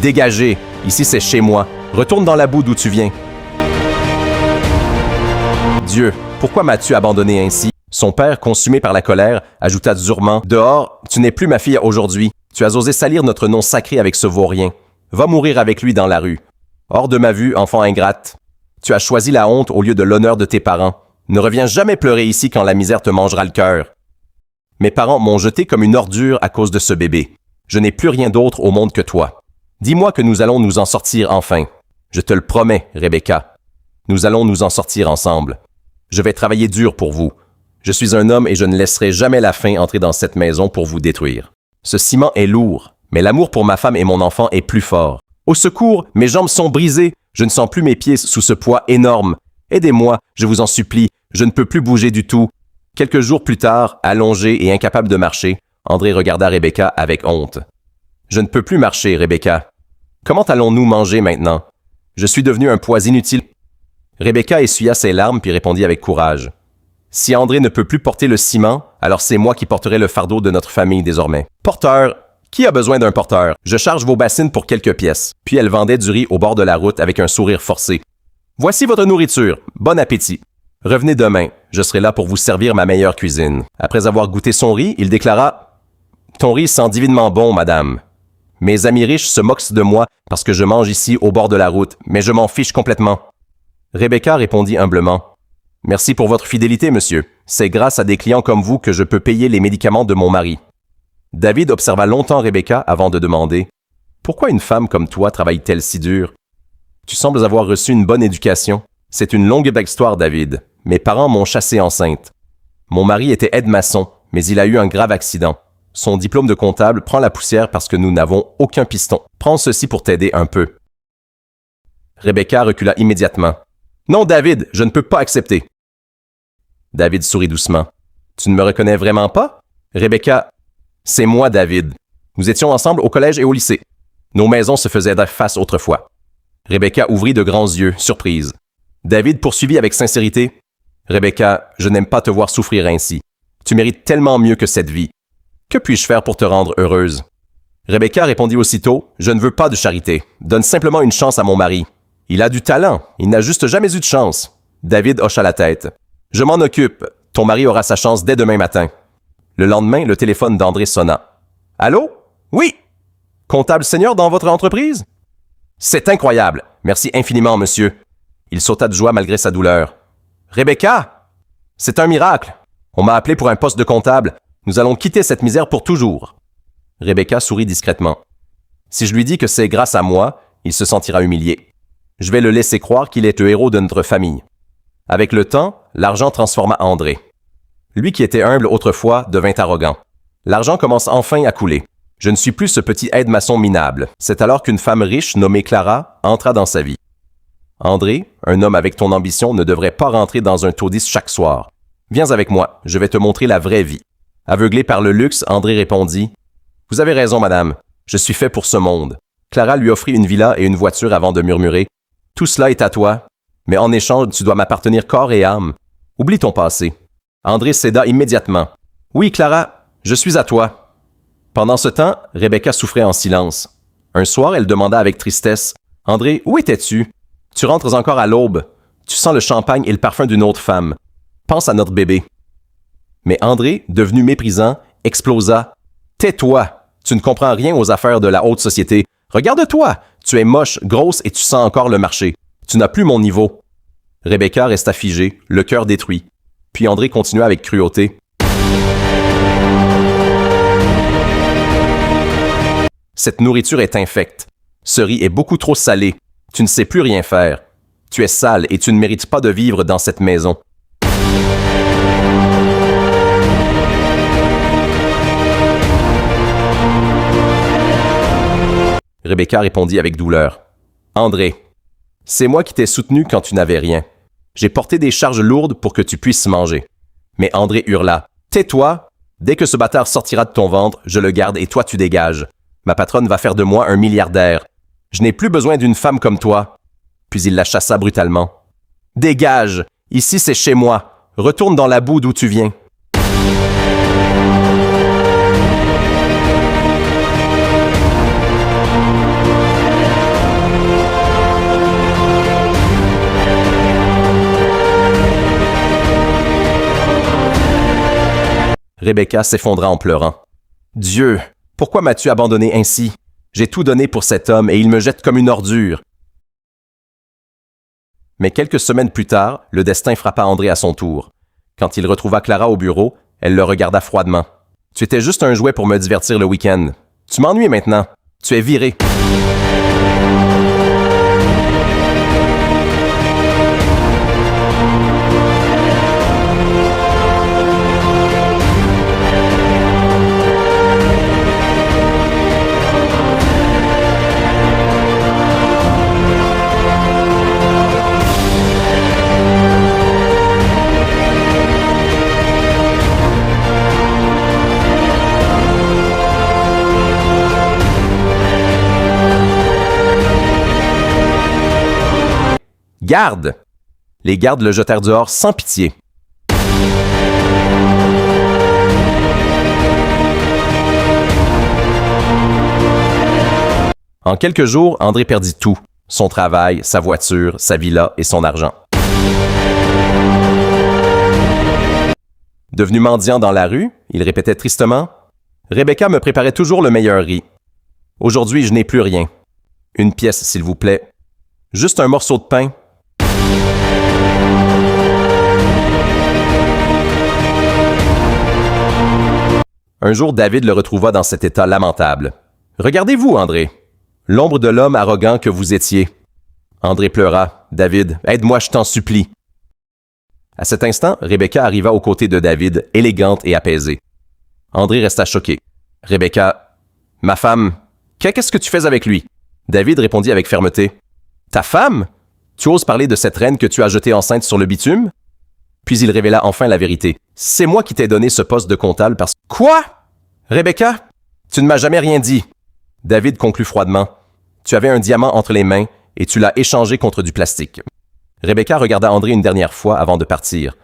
Dégagez! Ici, c'est chez moi. Retourne dans la boue d'où tu viens. Dieu, pourquoi m'as-tu abandonné ainsi? Son père, consumé par la colère, ajouta durement, « Dehors, tu n'es plus ma fille aujourd'hui. Tu as osé salir notre nom sacré avec ce vaurien. Va mourir avec lui dans la rue. Hors de ma vue, enfant ingrate. Tu as choisi la honte au lieu de l'honneur de tes parents. Ne reviens jamais pleurer ici quand la misère te mangera le cœur. Mes parents m'ont jeté comme une ordure à cause de ce bébé. Je n'ai plus rien d'autre au monde que toi. Dis-moi que nous allons nous en sortir enfin. Je te le promets, Rebecca. Nous allons nous en sortir ensemble. Je vais travailler dur pour vous. Je suis un homme et je ne laisserai jamais la faim entrer dans cette maison pour vous détruire. Ce ciment est lourd, mais l'amour pour ma femme et mon enfant est plus fort. Au secours, mes jambes sont brisées. Je ne sens plus mes pieds sous ce poids énorme. Aidez-moi, je vous en supplie. Je ne peux plus bouger du tout. Quelques jours plus tard, allongé et incapable de marcher, André regarda Rebecca avec honte. Je ne peux plus marcher, Rebecca. Comment allons-nous manger maintenant? Je suis devenu un poids inutile. Rebecca essuya ses larmes puis répondit avec courage. Si André ne peut plus porter le ciment, alors c'est moi qui porterai le fardeau de notre famille désormais. Porteur! Qui a besoin d'un porteur? Je charge vos bassines pour quelques pièces. Puis elle vendait du riz au bord de la route avec un sourire forcé. Voici votre nourriture. Bon appétit. Revenez demain. Je serai là pour vous servir ma meilleure cuisine. Après avoir goûté son riz, il déclara « Ton riz sent divinement bon, madame. Mes amis riches se moquent de moi parce que je mange ici au bord de la route, mais je m'en fiche complètement. » Rebecca répondit humblement. « Merci pour votre fidélité, monsieur. C'est grâce à des clients comme vous que je peux payer les médicaments de mon mari. » David observa longtemps Rebecca avant de demander « Pourquoi une femme comme toi travaille-t-elle si dur? Tu sembles avoir reçu une bonne éducation. C'est une longue histoire, David. Mes parents m'ont chassé enceinte. Mon mari était aide-maçon, mais il a eu un grave accident. Son diplôme de comptable prend la poussière parce que nous n'avons aucun piston. Prends ceci pour t'aider un peu. » Rebecca recula immédiatement. « Non, David, je ne peux pas accepter. » David sourit doucement. « Tu ne me reconnais vraiment pas? » Rebecca, « C'est moi, David. Nous étions ensemble au collège et au lycée. Nos maisons se faisaient face autrefois. » Rebecca ouvrit de grands yeux, surprise. David poursuivit avec sincérité. « Rebecca, je n'aime pas te voir souffrir ainsi. Tu mérites tellement mieux que cette vie. Que puis-je faire pour te rendre heureuse? » Rebecca répondit aussitôt. « Je ne veux pas de charité. Donne simplement une chance à mon mari. Il a du talent. Il n'a juste jamais eu de chance. » David hocha la tête. « Je m'en occupe. Ton mari aura sa chance dès demain matin. » Le lendemain, le téléphone d'André sonna. « Allô? Oui? Comptable senior dans votre entreprise? » « C'est incroyable. Merci infiniment, monsieur. » Il sauta de joie malgré sa douleur. « Rebecca? C'est un miracle. On m'a appelé pour un poste de comptable. Nous allons quitter cette misère pour toujours. » Rebecca sourit discrètement. « Si je lui dis que c'est grâce à moi, il se sentira humilié. Je vais le laisser croire qu'il est le héros de notre famille. » Avec le temps, l'argent transforma André. Lui qui était humble autrefois devint arrogant. L'argent commence enfin à couler. Je ne suis plus ce petit aide-maçon minable. C'est alors qu'une femme riche nommée Clara entra dans sa vie. André, un homme avec ton ambition ne devrait pas rentrer dans un taudis chaque soir. Viens avec moi, je vais te montrer la vraie vie. Aveuglé par le luxe, André répondit « Vous avez raison, madame. Je suis fait pour ce monde. » Clara lui offrit une villa et une voiture avant de murmurer « Tout cela est à toi, mais en échange, tu dois m'appartenir corps et âme. Oublie ton passé. » André céda immédiatement. « Oui, Clara, je suis à toi. » Pendant ce temps, Rebecca souffrait en silence. Un soir, elle demanda avec tristesse « André, où étais-tu? Tu rentres encore à l'aube. Tu sens le champagne et le parfum d'une autre femme. Pense à notre bébé. » Mais André, devenu méprisant, explosa « Tais-toi! Tu ne comprends rien aux affaires de la haute société. Regarde-toi! Tu es moche, grosse et tu sens encore le marché. Tu n'as plus mon niveau. » Rebecca resta figée, le cœur détruit. Puis André continua avec cruauté. Cette nourriture est infecte. Ce riz est beaucoup trop salé. Tu ne sais plus rien faire. Tu es sale et tu ne mérites pas de vivre dans cette maison. Rebecca répondit avec douleur. André, c'est moi qui t'ai soutenu quand tu n'avais rien. J'ai porté des charges lourdes pour que tu puisses manger. Mais André hurla. Tais-toi! Dès que ce bâtard sortira de ton ventre, je le garde et toi tu dégages. Ma patronne va faire de moi un milliardaire. Je n'ai plus besoin d'une femme comme toi. Puis il la chassa brutalement. Dégage! Ici c'est chez moi. Retourne dans la boue d'où tu viens. Rebecca s'effondra en pleurant. Dieu, pourquoi m'as-tu abandonné ainsi? J'ai tout donné pour cet homme et il me jette comme une ordure. Mais quelques semaines plus tard, le destin frappa André à son tour. Quand il retrouva Clara au bureau, elle le regarda froidement. « Tu étais juste un jouet pour me divertir le week-end. Tu m'ennuies maintenant. Tu es viré. » Garde! Les gardes le jetèrent dehors sans pitié. En quelques jours, André perdit tout. Son travail, sa voiture, sa villa et son argent. Devenu mendiant dans la rue, il répétait tristement « Rebecca me préparait toujours le meilleur riz. Aujourd'hui, je n'ai plus rien. Une pièce, s'il vous plaît. Juste un morceau de pain. » Un jour, David le retrouva dans cet état lamentable. « Regardez-vous, André, l'ombre de l'homme arrogant que vous étiez. » André pleura. « David, aide-moi, je t'en supplie. » À cet instant, Rebecca arriva aux côtés de David, élégante et apaisée. André resta choqué. « Rebecca, ma femme, qu'est-ce que tu fais avec lui? » David répondit avec fermeté. « Ta femme? Tu oses parler de cette reine que tu as jetée enceinte sur le bitume? » Puis il révéla enfin la vérité. « C'est moi qui t'ai donné ce poste de comptable parce que... »« Quoi? Rebecca? Tu ne m'as jamais rien dit. » David conclut froidement. « Tu avais un diamant entre les mains et tu l'as échangé contre du plastique. » Rebecca regarda André une dernière fois avant de partir.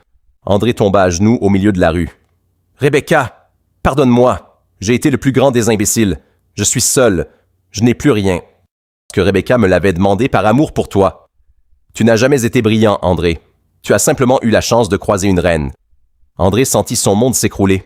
André tomba à genoux au milieu de la rue. « Rebecca, pardonne-moi. J'ai été le plus grand des imbéciles. Je suis seul. Je n'ai plus rien. Que Rebecca me l'avait demandé par amour pour toi. Tu n'as jamais été brillant, André. Tu as simplement eu la chance de croiser une reine. » André sentit son monde s'écrouler.